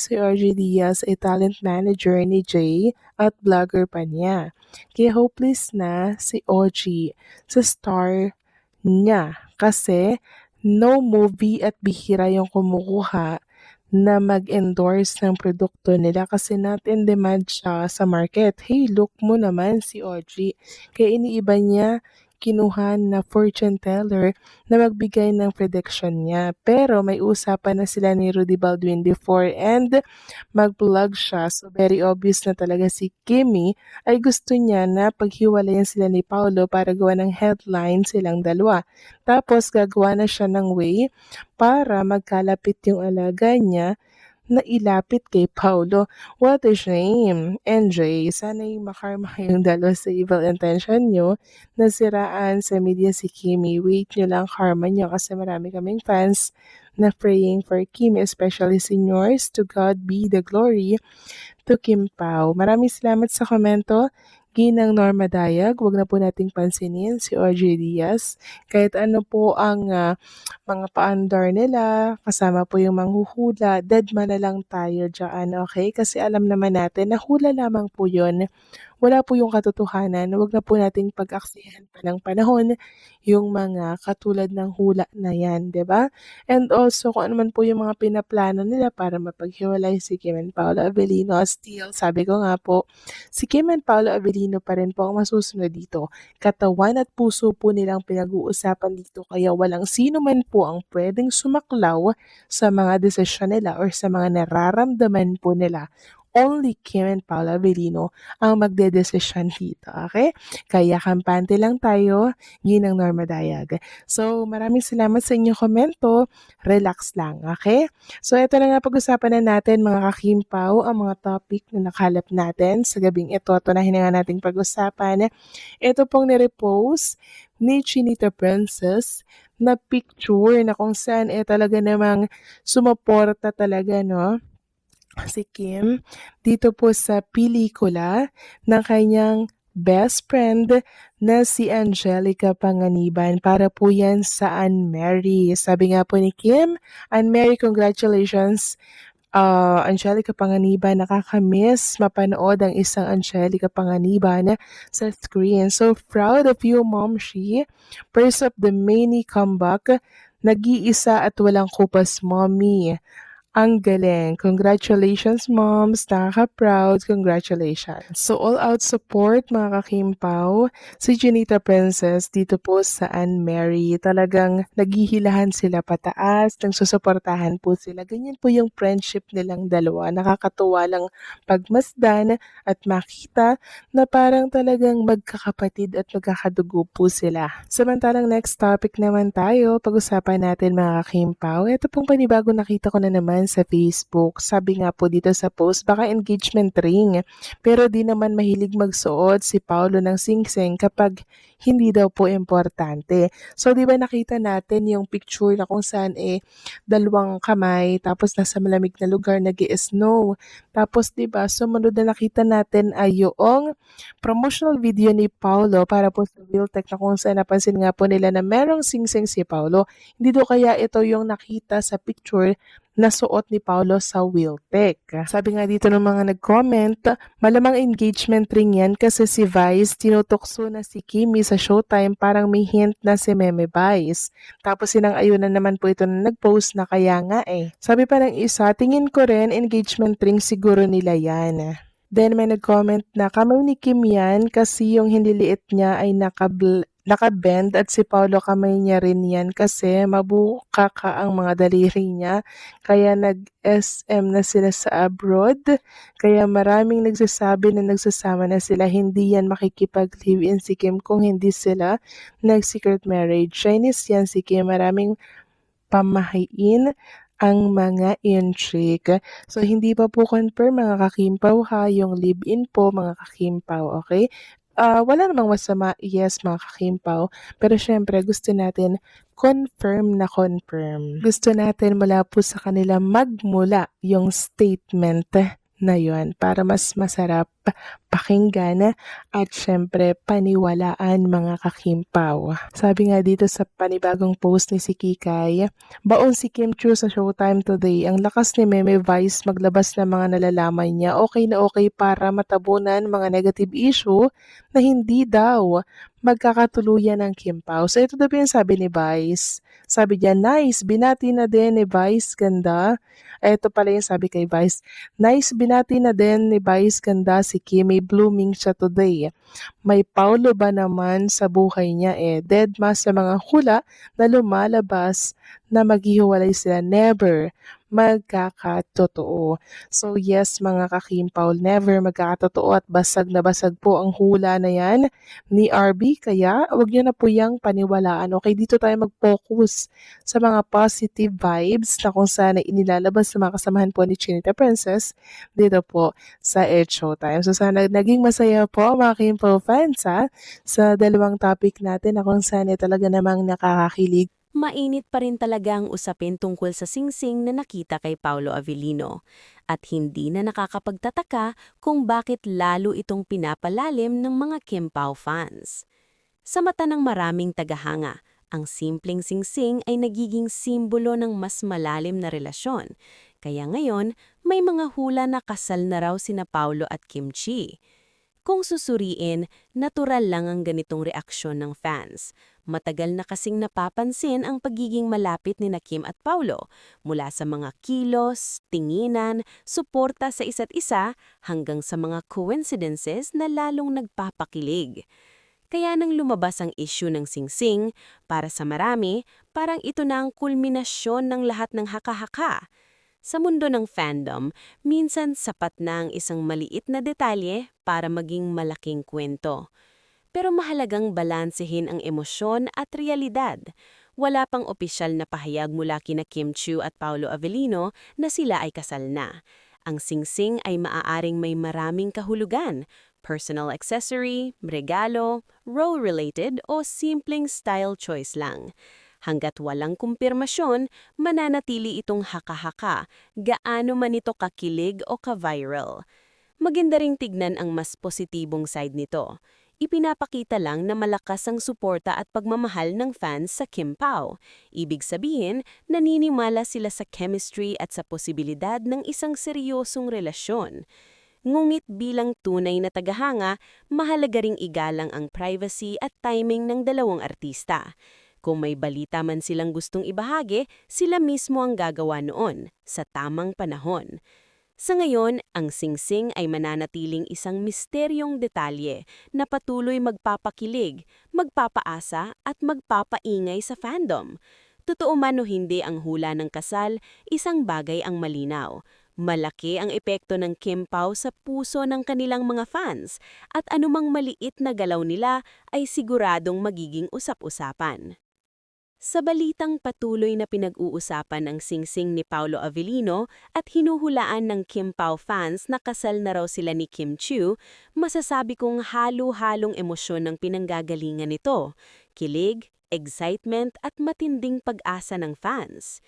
Si RJ Diaz ay talent manager ni Jay at vlogger pa niya. Kaya hopeless na si OG sa star niya kasi no movie at bihira yung kumukuha na mag-endorse ng produkto nila kasi not in demand siya sa market. Hey, look mo naman si OG. Kaya iniiba niya kinuha na fortune teller na magbigay ng prediction niya. Pero may usapan na sila ni Rudy Baldwin before and mag-vlog siya. So very obvious na talaga si Kimmy ay gusto niya na paghiwalayan sila ni Paolo para gawa ng headline silang dalawa. Tapos gagawa na siya ng way para magkalapit yung alaga niya na ilapit kay Paolo. What a shame. NJ, sana'y makarma kayong dalawa sa evil intention nyo. Nasiraan sa media si Kimmy. Wait nyo lang karma nyo kasi marami kaming fans na praying for Kimmy, especially seniors. To God be the glory. To Kim Pao. Maraming salamat sa komento. Ginang Norma Dayag, wag na po nating pansinin si OJ Diaz. Kahit ano po ang mga paandar nila, kasama po yung manghuhula, deadma na lang tayo dyan, okay? Kasi alam naman natin na hula lamang po yun. Wala po yung katotohanan. Wag na po nating pag-aksihan pa ng panahon yung mga katulad ng hula na yan, 'di ba? And also, kung ano man po yung mga pinaplano nila para mapaghiwalay si Kim and Paolo Avellino, still, sabi ko nga po, si Kim and Paolo Avellino pa rin po ang masusunod dito. Katawan at puso po nilang pinag-uusapan dito kaya walang sino man po ang pwedeng sumaklaw sa mga desisyon nila or sa mga nararamdaman po nila. Only Kim and Paolo Avellino ang magdedesisyon dito, okay? Kaya kampante lang tayo, Ginang Norma Dayag. So, maraming salamat sa inyong komento. Relax lang, okay? So, ito na nga pag-usapan na natin mga kakimpaw, ang mga topic na nakalap natin sa gabing ito. Ito na hinanga nating pag-usapan. Ito pong nirepost ni Chinita Princess na picture na kung saan talaga namang sumuporta talaga, no? Si Kim dito po sa pelikula ng kanyang best friend na si Angelica Panganiban para po yan sa Anne-Marie. Sabi nga po ni Kim, Anne-Marie, congratulations. Angelica Panganiban, nakakamiss mapanood ang isang Angelica Panganiban sa screen. So proud of you, Mom Shi. First of the many comeback, nag-iisa at walang kupas, Mommy. Ang galing. Congratulations, moms. Nakaka-proud. Congratulations. So, all-out support, mga kakimpaw. Si Junita Princess dito po sa Anne-Marie. Talagang naghihilahan sila pataas. Nagsusuportahan po sila. Ganyan po yung friendship nilang dalawa. Nakakatuwa lang pagmasdan at makita na parang talagang magkakapatid at magkakadugo po sila. Samantalang next topic naman tayo. Pag-usapan natin, mga kakimpaw. Ito pong panibago nakita ko na naman sa Facebook. Sabi nga po dito sa post, baka engagement ring. Pero di naman mahilig magsuot si Paolo ng singsing kapag hindi daw po importante. So, di ba nakita natin yung picture na kung saan dalawang kamay, tapos nasa malamig na lugar nag-i-snow. Tapos, di ba, sumunod na nakita natin ay yung promotional video ni Paolo para po sa Realtek na kung saan napansin nga po nila na merong singsing si Paolo. Hindi daw kaya ito yung nakita sa picture na suot ni Paolo sa Realtek. Sabi nga dito ng mga nag-comment, malamang engagement ring yan kasi si Vice tinutokso na si Kimi sa Showtime, parang may hint na si Meme Vice. Tapos sinang-ayunan naman po ito na nag-post na kaya nga Sabi pa ng isa, tingin ko rin engagement ring siguro nila yan. Then may nag-comment na kamay ni Kim yan kasi yung hindi liit niya ay nakabend at si Paolo kamay niya rin yan kasi mabukaka ang mga daliri niya kaya nag-SM na sila sa abroad kaya maraming nagsasabi na nagsasama na sila, hindi yan makikipag-live-in si Kim kung hindi sila nag-secret marriage. Chinese yan si Kim, maraming pamahiin ang mga intrigue. So, hindi pa po confirm mga kakimpaw ha, yung live-in po mga kakimpaw, okay? Wala namang masama, yes mga kakimpaw, pero syempre gusto natin confirm na confirm. Gusto natin mula po sa kanila magmula yung statement na yun para mas masarap pakinggan at syempre paniwalaan mga kakimpaw. Sabi nga dito sa panibagong post ni si Kikay, baon si Kim Chiu sa Showtime today. Ang lakas ni Meme Vice maglabas ng mga nalalaman niya. Okay na okay para matabunan mga negative issue na hindi daw magkakatuluyan ng Kimpaw. So ito daw yung sabi ni Vice. Sabi niya, nice, binati na din ni Vice, ganda. Ito pala yung sabi kay Vice, nice, binati na din ni Vice, ganda si Kim, may blooming siya today. May Paulo ba naman sa buhay niya deadma sa mga hula na lumalabas na maghihiwalay sila, never magkakatotoo. So yes mga kakimpaw, never magkakatotoo at basag na basag po ang hula na yan ni RB, kaya wag niyo na po yang paniwalaan. Okay, dito tayo mag-focus sa mga positive vibes na kung saan inilalabas sa mga kasamahan po ni Chinita Princess dito po sa Ed Showtime. So sana naging masaya po mga Kimpo fans sa dalawang topic natin na kung saan talaga namang nakakakilig. Mainit pa rin talaga ang usapin tungkol sa singsing na nakita kay Paolo Avellino at hindi na nakakapagtataka kung bakit lalo itong pinapalalim ng mga Kim Pao fans. Sa mata ng maraming tagahanga, ang simpleng singsing ay nagiging simbolo ng mas malalim na relasyon. Kaya ngayon, may mga hula na kasal na raw sina Paolo at Kim Chi. Kung susuriin, natural lang ang ganitong reaksyon ng fans. Matagal na kasing napapansin ang pagiging malapit ni Kim at Paolo, mula sa mga kilos, tinginan, suporta sa isa't isa, hanggang sa mga coincidences na lalong nagpapakilig. Kaya nang lumabas ang issue ng singsing, para sa marami, parang ito na ang kulminasyon ng lahat ng haka-haka. Sa mundo ng fandom, minsan sapat na ang isang maliit na detalye para maging malaking kwento. Pero mahalagang balansehin ang emosyon at realidad. Wala pang opisyal na pahayag mula kina Kim Chiu at Paolo Avellino na sila ay kasal na. Ang singsing ay maaaring may maraming kahulugan, personal accessory, regalo, role-related o simpleng style choice lang. Hanggat walang kumpirmasyon, mananatili itong haka-haka, gaano man ito kakilig o ka-viral. Maganda ring tignan ang mas positibong side nito. Ipinapakita lang na malakas ang suporta at pagmamahal ng fans sa Kim Pao. Ibig sabihin, naninimala sila sa chemistry at sa posibilidad ng isang seryosong relasyon. Ngunit bilang tunay na tagahanga, mahalaga ring igalang ang privacy at timing ng dalawang artista. Kung may balita man silang gustong ibahagi, sila mismo ang gagawa noon, sa tamang panahon. Sa ngayon, ang singsing ay mananatiling isang misteryong detalye na patuloy magpapakilig, magpapaasa at magpapaingay sa fandom. Totoo man o hindi ang hula ng kasal, isang bagay ang malinaw. Malaki ang epekto ng Kim Pao sa puso ng kanilang mga fans at anumang maliit na galaw nila ay siguradong magiging usap-usapan. Sa balitang patuloy na pinag-uusapan ang singsing ni Paolo Avellino at hinuhulaan ng Kim Pao fans na kasal na raw sila ni Kim Chiu, masasabi kong halo-halong emosyon ang pinanggagalingan nito, kilig, excitement at matinding pag-asa ng fans.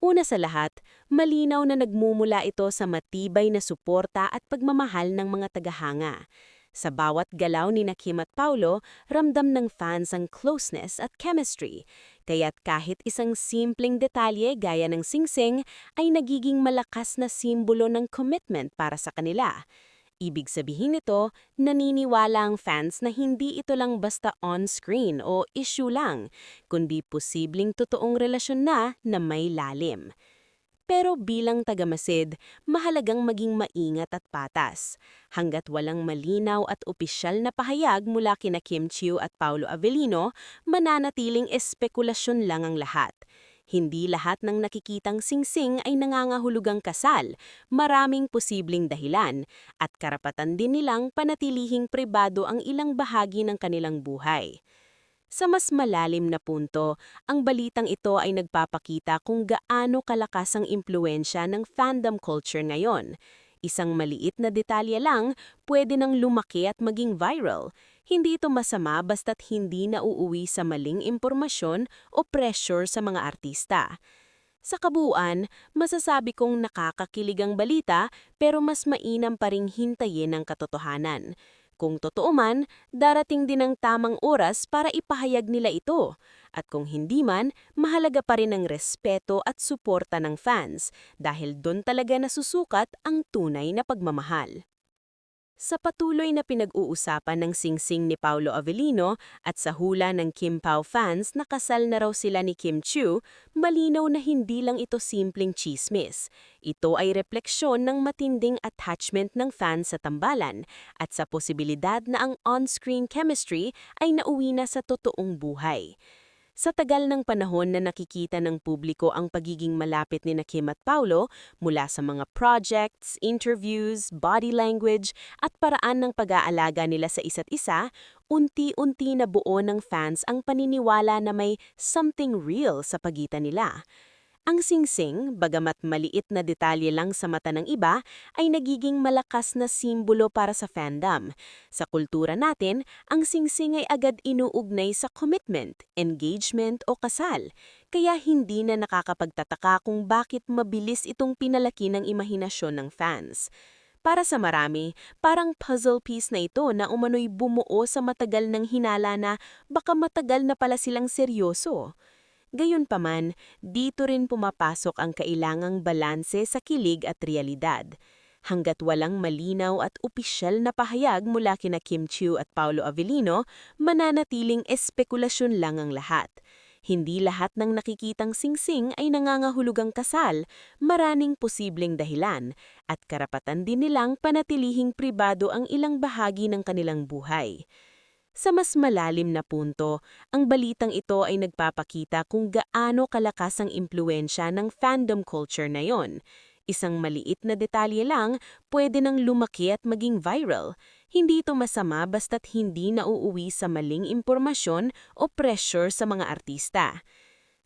Una sa lahat, malinaw na nagmumula ito sa matibay na suporta at pagmamahal ng mga tagahanga. Sa bawat galaw ni Kim at Paolo, ramdam ng fans ang closeness at chemistry. Kaya't kahit isang simpleng detalye gaya ng singsing ay nagiging malakas na simbolo ng commitment para sa kanila. Ibig sabihin nito, naniniwala ang fans na hindi ito lang basta on-screen o issue lang, kundi posibleng totoong relasyon na may lalim. Pero bilang tagamasid, mahalagang maging maingat at patas. Hanggat walang malinaw at opisyal na pahayag mula kina Kim Chiu at Paolo Avellino, mananatiling espekulasyon lang ang lahat. Hindi lahat ng nakikitang singsing ay nangangahulugang kasal, maraming posibleng dahilan, at karapatan din nilang panatilihing pribado ang ilang bahagi ng kanilang buhay. Sa mas malalim na punto, ang balitang ito ay nagpapakita kung gaano kalakas ang impluensya ng fandom culture ngayon. Isang maliit na detalye lang, pwede nang lumaki at maging viral. Hindi ito masama basta't hindi nauuwi sa maling impormasyon o pressure sa mga artista. Sa kabuuan, masasabi kong nakakakilig ang balita pero mas mainam pa ring hintayin ang katotohanan. Kung totoo man, darating din ang tamang oras para ipahayag nila ito. At kung hindi man, mahalaga pa rin ang respeto at suporta ng fans dahil doon talaga nasusukat ang tunay na pagmamahal. Sa patuloy na pinag-uusapan ng singsing ni Paolo Avellino at sa hula ng Kim Pao fans na kasal na raw sila ni Kim Chiu, malinaw na hindi lang ito simpleng chismis. Ito ay refleksyon ng matinding attachment ng fans sa tambalan at sa posibilidad na ang on-screen chemistry ay nauwi na sa totoong buhay. Sa tagal ng panahon na nakikita ng publiko ang pagiging malapit ni na Kim at Paolo mula sa mga projects, interviews, body language at paraan ng pag-aalaga nila sa isa't isa, unti-unti na buo ng fans ang paniniwala na may something real sa pagitan nila. Ang singsing, bagamat maliit na detalye lang sa mata ng iba, ay nagiging malakas na simbolo para sa fandom. Sa kultura natin, ang singsing ay agad inuugnay sa commitment, engagement o kasal. Kaya hindi na nakakapagtataka kung bakit mabilis itong pinalaki ng imahinasyon ng fans. Para sa marami, parang puzzle piece na ito na umano'y bumuo sa matagal ng hinala na baka matagal na pala silang seryoso. Gayunpaman, dito rin pumapasok ang kailangang balanse sa kilig at realidad. Hanggat walang malinaw at opisyal na pahayag mula kina Kim Chiu at Paolo Avellino, mananatiling espekulasyon lang ang lahat. Hindi lahat ng nakikitang singsing ay nangangahulugang kasal, maraming posibleng dahilan, at karapatan din nilang panatilihing pribado ang ilang bahagi ng kanilang buhay. Sa mas malalim na punto, ang balitang ito ay nagpapakita kung gaano kalakas ang impluensya ng fandom culture na yon. Isang maliit na detalye lang, pwede nang lumaki at maging viral. Hindi ito masama basta't hindi nauuwi sa maling impormasyon o pressure sa mga artista.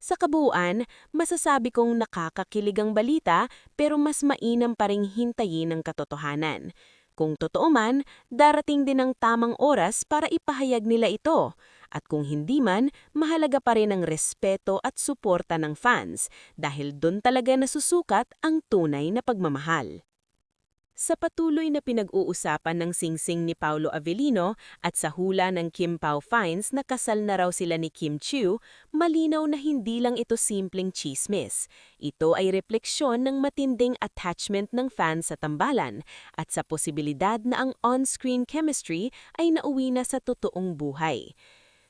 Sa kabuuan, masasabi kong nakakakilig ang balita pero mas mainam pa ring hintayin ang katotohanan. Kung totoo man, darating din ang tamang oras para ipahayag nila ito. At kung hindi man, mahalaga pa rin ang respeto at suporta ng fans dahil doon talaga nasusukat ang tunay na pagmamahal. Sa patuloy na pinag-uusapan ng singsing ni Paolo Avellino at sa hula ng Kim Pao fans na kasal na raw sila ni Kim Chiu, malinaw na hindi lang ito simpleng chismis. Ito ay refleksyon ng matinding attachment ng fans sa tambalan at sa posibilidad na ang on-screen chemistry ay nauwi na sa totoong buhay.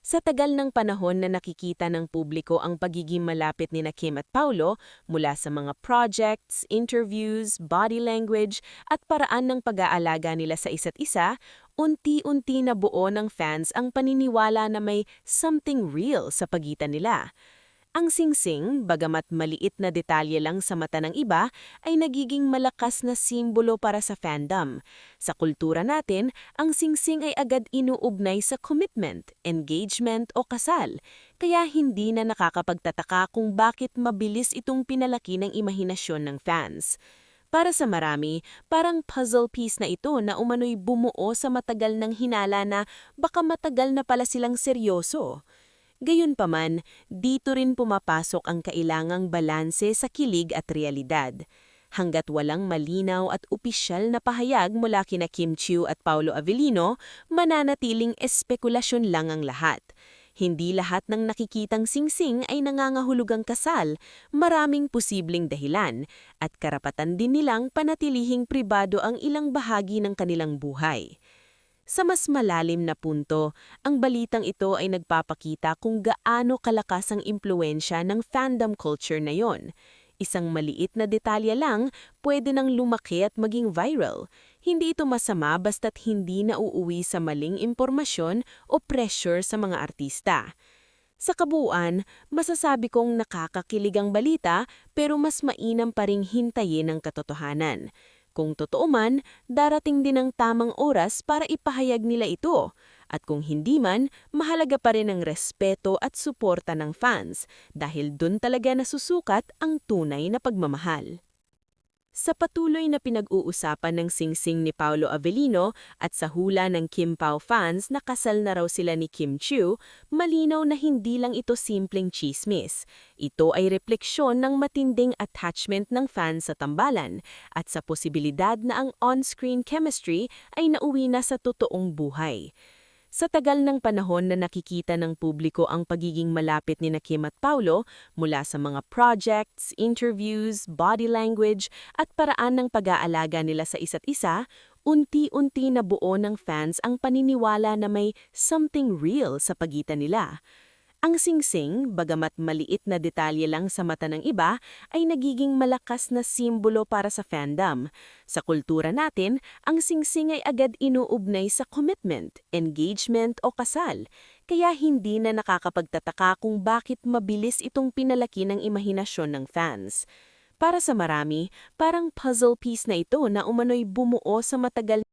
Sa tagal ng panahon na nakikita ng publiko ang pagiging malapit ni na Kim at Paolo mula sa mga projects, interviews, body language at paraan ng pag-aalaga nila sa isa't isa, unti-unti na buo ng fans ang paniniwala na may something real sa pagitan nila. Ang singsing, bagamat maliit na detalye lang sa mata ng iba, ay nagiging malakas na simbolo para sa fandom. Sa kultura natin, ang singsing ay agad inuugnay sa commitment, engagement o kasal. Kaya hindi na nakakapagtataka kung bakit mabilis itong pinalaki ng imahinasyon ng fans. Para sa marami, parang puzzle piece na ito na umano'y bumuo sa matagal ng hinala na baka matagal na pala silang seryoso. Gayunpaman, dito rin pumapasok ang kailangang balanse sa kilig at realidad. Hanggat walang malinaw at opisyal na pahayag mula kina Kim Chiu at Paolo Avellino, mananatiling espekulasyon lang ang lahat. Hindi lahat ng nakikitang singsing ay nangangahulugang kasal, maraming posibleng dahilan, at karapatan din nilang panatilihing pribado ang ilang bahagi ng kanilang buhay. Sa mas malalim na punto, ang balitang ito ay nagpapakita kung gaano kalakas ang impluensya ng fandom culture na yon. Isang maliit na detalye lang, pwede nang lumaki at maging viral. Hindi ito masama basta't hindi nauuwi sa maling impormasyon o pressure sa mga artista. Sa kabuuan, masasabi kong nakakakilig ang balita pero mas mainam pa ring hintayin ang katotohanan. Kung totoo man, darating din ang tamang oras para ipahayag nila ito. At kung hindi man, mahalaga pa rin ang respeto at suporta ng fans dahil dun talaga nasusukat ang tunay na pagmamahal. Sa patuloy na pinag-uusapan ng singsing ni Paolo Avellino at sa hula ng Kim Pao fans na kasal na raw sila ni Kim Chiu, malinaw na hindi lang ito simpleng chismis. Ito ay refleksyon ng matinding attachment ng fans sa tambalan at sa posibilidad na ang on-screen chemistry ay nauwi na sa totoong buhay. Sa tagal ng panahon na nakikita ng publiko ang pagiging malapit ni Kim at Paulo mula sa mga projects, interviews, body language at paraan ng pag-aalaga nila sa isa't isa, unti-unti na buo ng fans ang paniniwala na may something real sa pagitan nila. Ang singsing, bagamat maliit na detalye lang sa mata ng iba, ay nagiging malakas na simbolo para sa fandom. Sa kultura natin, ang singsing ay agad inuugnay sa commitment, engagement o kasal. Kaya hindi na nakakapagtataka kung bakit mabilis itong pinalaki ng imahinasyon ng fans. Para sa marami, parang puzzle piece na ito na umano'y bumuo sa matagal